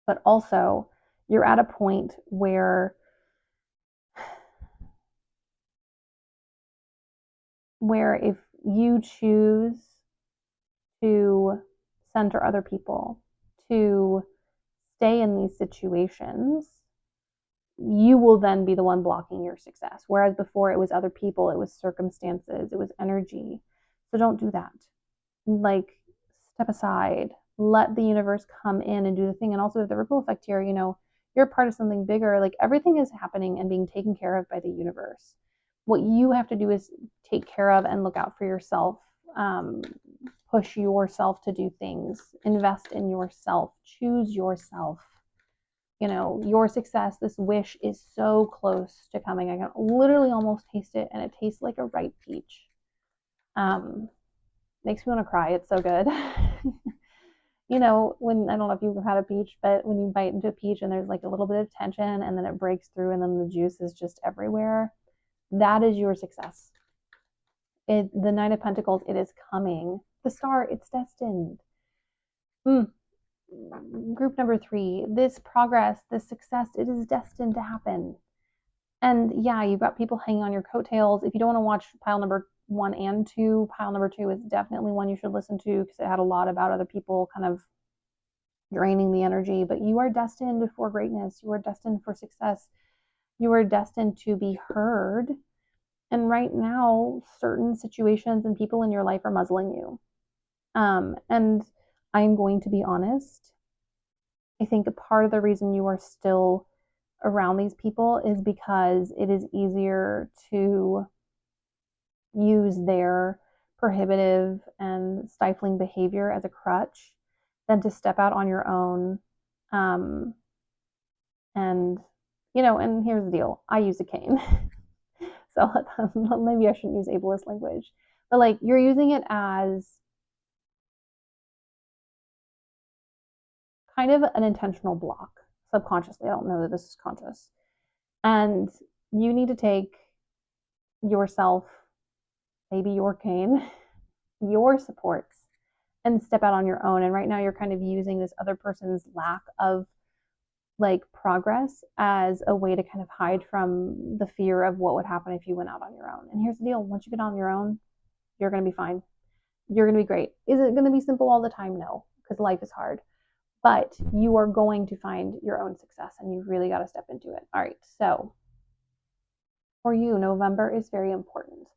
But also, you're at a point where if you choose to center other people, to stay in these situations, you will then be the one blocking your success. Whereas before it was other people, it was circumstances, it was energy. So don't do that. Like, step aside, let the universe come in and do the thing. And also with the ripple effect here, you're part of something bigger. Like, everything is happening and being taken care of by the universe. What you have to do is take care of and look out for yourself. Push yourself to do things, invest in yourself, choose yourself. Your success, this wish is so close to coming. I can literally almost taste it, and it tastes like a ripe peach. Makes me want to cry. It's so good. When, I don't know if you've had a peach, but when you bite into a peach and there's like a little bit of tension and then it breaks through and then the juice is just everywhere, that is your success. The Nine of Pentacles, it is coming. The Star, it's destined. Group number 3, this progress, this success, it is destined to happen. And yeah, you've got people hanging on your coattails. If you don't want to watch pile number 1 and 2, pile number 2 is definitely one you should listen to because it had a lot about other people kind of draining the energy. But you are destined for greatness. You are destined for success. You are destined to be heard. And right now, certain situations and people in your life are muzzling you. And I'm going to be honest. I think a part of the reason you are still around these people is because it is easier to use their prohibitive and stifling behavior as a crutch than to step out on your own. And here's the deal. I use a cane. So maybe I shouldn't use ableist language. But like, you're using it as kind of an intentional block subconsciously. I don't know that this is conscious. And you need to take yourself, maybe your cane, your supports, and step out on your own. And right now you're kind of using this other person's lack of like progress as a way to kind of hide from the fear of what would happen if you went out on your own. And here's the deal, once you get on your own, you're going to be fine. You're going to be great. Is it going to be simple all the time? No, because life is hard. But you are going to find your own success, and you really got to step into it. All right, so for you, November is very important.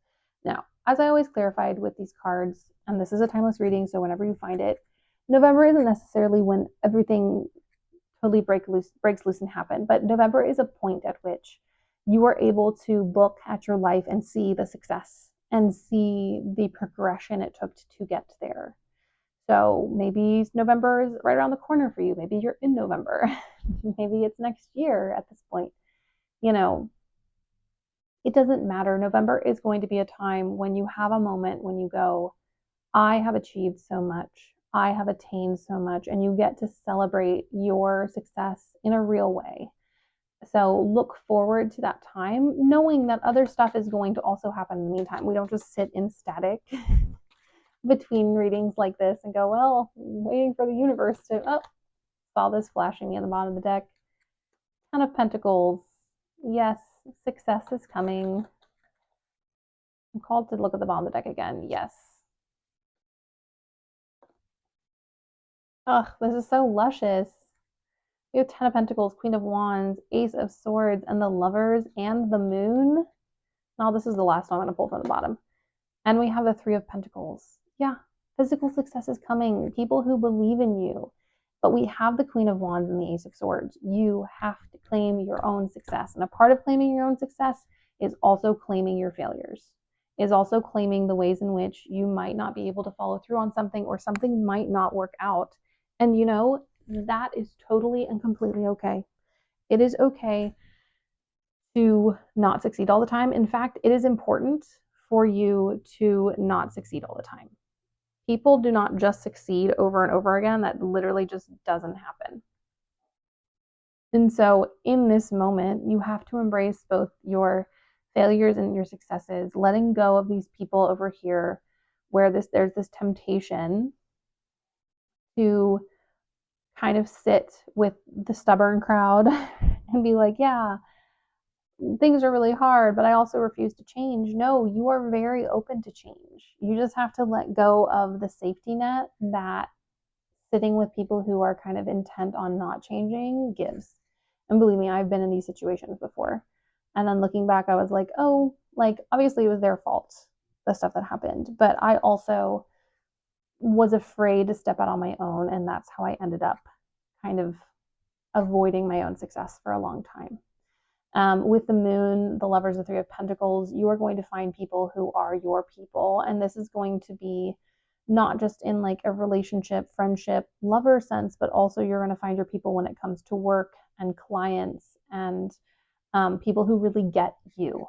Now, as I always clarified with these cards, and this is a timeless reading, so whenever you find it, November isn't necessarily when everything totally breaks loose and happen, but November is a point at which you are able to look at your life and see the success and see the progression it took to get there. So maybe November is right around the corner for you. Maybe you're in November. Maybe it's next year at this point. You know, it doesn't matter. November is going to be a time when you have a moment when you go, I have achieved so much. I have attained so much, and you get to celebrate your success in a real way. So look forward to that time, knowing that other stuff is going to also happen in the meantime. We don't just sit in static between readings like this and go, well, waiting for the universe to, oh, saw this flashing in the bottom of the deck. 10 of Pentacles. Yes, success is coming. I'm called to look at the bottom of the deck again. Yes. Ugh, this is so luscious. We have 10 of Pentacles, Queen of Wands, Ace of Swords, and the Lovers, and the Moon. Now, this is the last one I'm going to pull from the bottom. And we have the Three of Pentacles. Yeah, physical success is coming. People who believe in you. But we have the Queen of Wands and the Ace of Swords. You have to claim your own success. And a part of claiming your own success is also claiming your failures, is also claiming the ways in which you might not be able to follow through on something, or something might not work out. And you know, that is totally and completely okay. It is okay to not succeed all the time. In fact, it is important for you to not succeed all the time. People do not just succeed over and over again. That literally just doesn't happen. And so in this moment, you have to embrace both your failures and your successes, letting go of these people over here where there's this temptation to kind of sit with the stubborn crowd and be like, yeah, things are really hard, but I also refuse to change. No, you are very open to change. You just have to let go of the safety net that sitting with people who are kind of intent on not changing gives. And believe me, I've been in these situations before. And then looking back, I was like, oh, like obviously it was their fault, the stuff that happened. But I also was afraid to step out on my own. And that's how I ended up kind of avoiding my own success for a long time. With the Moon, the Lovers, the Three of Pentacles, you are going to find people who are your people. And this is going to be not just in like a relationship, friendship, lover sense, but also you're going to find your people when it comes to work and clients and people who really get you.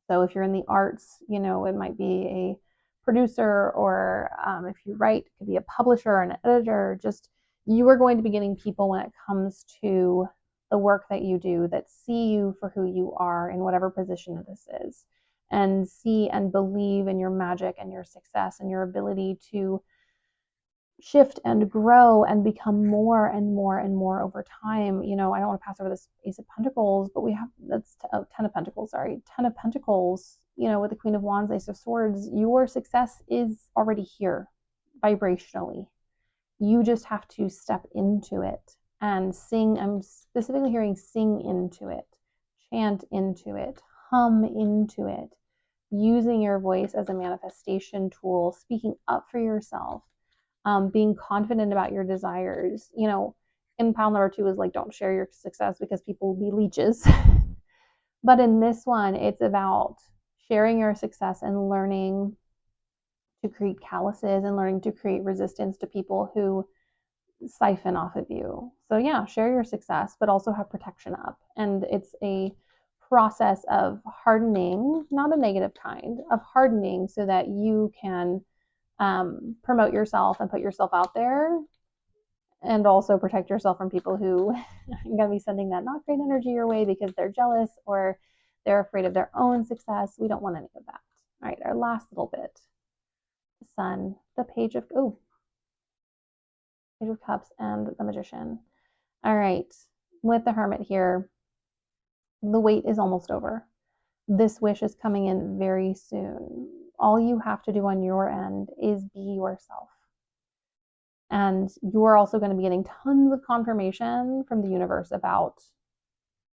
So if you're in the arts, you know, it might be a producer, or if you write, it could be a publisher or an editor. Just you are going to be getting people when it comes to the work that you do that see you for who you are in whatever position this is, and see and believe in your magic and your success and your ability to shift and grow and become more and more and more over time. You know, I don't want to pass over this Ace of Pentacles, but we have that's 10 of Pentacles, sorry, 10 of Pentacles, you know, with the Queen of Wands, Ace of Swords, your success is already here vibrationally. You just have to step into it and sing. I'm specifically hearing sing into it, chant into it, hum into it, using your voice as a manifestation tool, speaking up for yourself, being confident about your desires. You know, in pile number 2 is like, don't share your success because people will be leeches. But in this one, it's about sharing your success and learning to create calluses and learning to create resistance to people who siphon off of you. So yeah, share your success, but also have protection up. And it's a process of hardening, not a negative kind, of hardening so that you can promote yourself and put yourself out there, and also protect yourself from people who are going to be sending that not great energy your way because they're jealous, or They're afraid of their own success. We don't want any of that. All right, our last little bit. The Sun, the Page of Page of Cups, and the Magician. All right, with the Hermit here, the wait is almost over. This wish is coming in very soon. All you have to do on your end is be yourself. And you're also going to be getting tons of confirmation from the universe about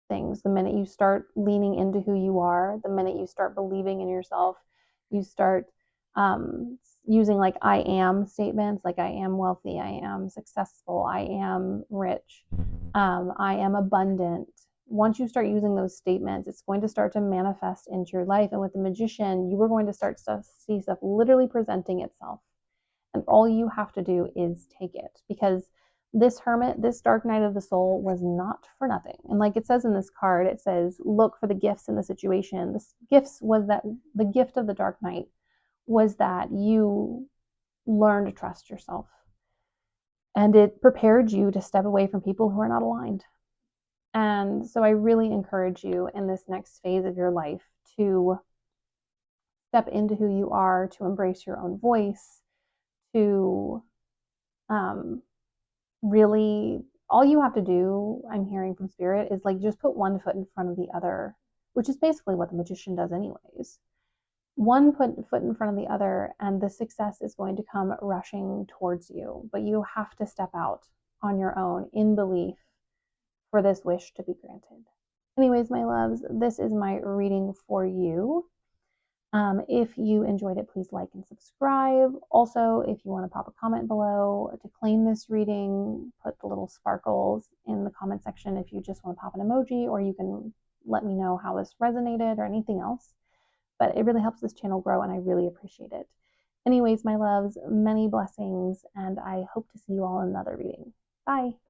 things. The minute you start leaning into who you are, the minute you start believing in yourself, you start using like I am statements, like I am wealthy, I am successful, I am rich, I am abundant. Once you start using those statements, it's going to start to manifest into your life. And with the Magician, you are going to start to see stuff literally presenting itself. And all you have to do is take it, because this hermit, this dark night of the soul, was not for nothing. And like it says in this card, it says, look for the gifts in the situation. The gifts was that the gift of the dark night was that you learn to trust yourself. And it prepared you to step away from people who are not aligned. And so I really encourage you in this next phase of your life to step into who you are, to embrace your own voice, to really, all you have to do, I'm hearing from Spirit, is like just put one foot in front of the other, which is basically what the Magician does, anyways. One foot in front of the other, and the success is going to come rushing towards you. But you have to step out on your own in belief for this wish to be granted. Anyways, my loves, this is my reading for you. If you enjoyed it, please like and subscribe. Also, if you want to pop a comment below to claim this reading, put the little sparkles in the comment section if you just want to pop an emoji, or you can let me know how this resonated or anything else. But it really helps this channel grow, and I really appreciate it. Anyways, my loves, many blessings, and I hope to see you all in another reading. Bye.